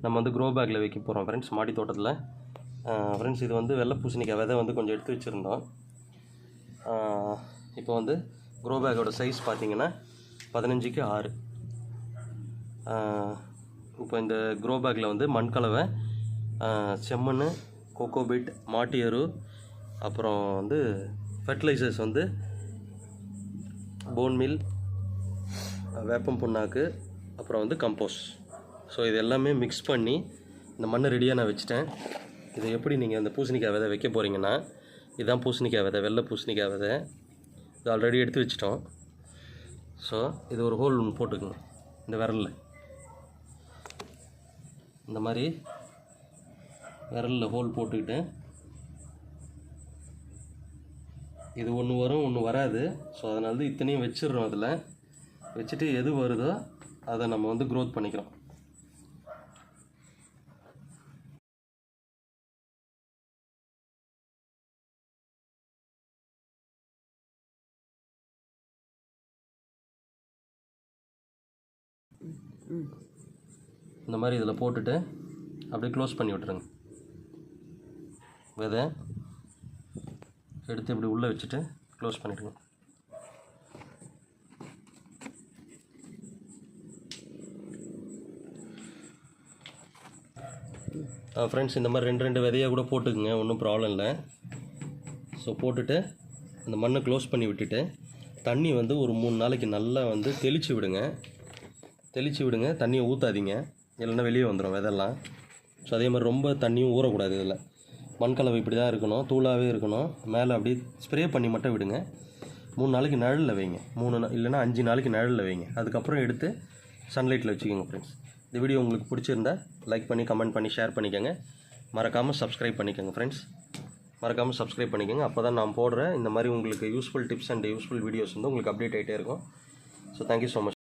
நம்ம வந்து க்ரோ பேக்கில் வைக்க போகிறோம் ஃப்ரெண்ட்ஸ், மாடி தோட்டத்தில். ஃப்ரெண்ட்ஸ், இது வந்து வெள்ளை பூசணிக்காய் விதை வந்து கொஞ்சம் எடுத்து வச்சுருந்தோம். இப்போ வந்து க்ரோ பேக்கோட சைஸ் பார்த்திங்கன்னா 15க்கு 6. இப்போ இந்த க்ரோ பேக்கில் வந்து மண்கலவை, செம்மண், கோகோபிட், மாட்டு எரு, அப்புறம் வந்து ஃபெர்டிலைசர்ஸ் வந்து போன் மில், வேப்பம் புண்ணாக்கு, அப்புறம் வந்து கம்போஸ். ஸோ இது எல்லாமே மிக்ஸ் பண்ணி இந்த மண்ணை ரெடியாக நான் வச்சுட்டேன். இதை எப்படி நீங்கள் அந்த பூசணிக்காய் விதை வைக்க போகிறீங்கன்னா, இதுதான் பூசணிக்காய் விதை, வெள்ளை பூசணிக்காய் விதை. இது ஆல்ரெடி எடுத்து வச்சிட்டோம். ஸோ இது ஒரு ஹோல் ஒன்று போட்டுக்குங்க. இந்த விரலில் இந்த மாதிரி விரலில் ஹோல் போட்டுக்கிட்டு, இது ஒன்று வரும் ஒன்று வராது. ஸோ அதனால தான் இத்தனையும் வச்சிடுறோம். அதில் வச்சுட்டு எது வருதோ அதை நம்ம வந்து க்ரோத் பண்ணிக்கிறோம். இந்த மாதிரி இதில் போட்டுட்டு அப்படியே க்ளோஸ் பண்ணி விட்டுருங்க. விதை எடுத்து இப்படி உள்ளே வச்சுட்டு க்ளோஸ் பண்ணிவிடுங்க. ஃப்ரெண்ட்ஸ், இந்த மாதிரி 2 விதையாக கூட போட்டுக்குங்க, ஒன்றும் ப்ராப்ளம் இல்லை. ஸோ போட்டுட்டு அந்த மண்ணை க்ளோஸ் பண்ணி விட்டுட்டு தண்ணி வந்து ஒரு 3 நாளைக்கு நல்லா வந்து தெளித்து விடுங்க. தண்ணியை ஊற்றாதீங்க, இல்லைன்னா வெளியே வந்துடும் விதெல்லாம். ஸோ அதே மாதிரி ரொம்ப தண்ணியும் ஊறக்கூடாது. இதில் மண்கலவை இப்படி தான் இருக்கணும், தூளாகவே இருக்கணும். மேலே அப்படியே ஸ்ப்ரே பண்ணி மட்டும் விடுங்க. 3 நாளைக்கு நிழலில் வைங்க, 3 இல்லைன்னா 5 நாளைக்கு நிழலில் வைங்க. அதுக்கப்புறம் எடுத்து சன்லைட்டில் வச்சுக்கோங்க. ஃப்ரெண்ட்ஸ், இந்த வீடியோ உங்களுக்கு பிடிச்சிருந்தா லைக் பண்ணி, கமெண்ட் பண்ணி, ஷேர் பண்ணிக்கோங்க. மறக்காமல் சப்ஸ்கிரைப் பண்ணிக்கோங்க ஃப்ரெண்ட்ஸ், மறக்காமல் சப்ஸ்கிரைப் பண்ணிக்கோங்க. அப்போ தான் நான் போடுற இந்த மாதிரி உங்களுக்கு useful tips and useful videos வந்து உங்களுக்கு அப்டேட் ஆகிட்டே இருக்கும். So thank you so much.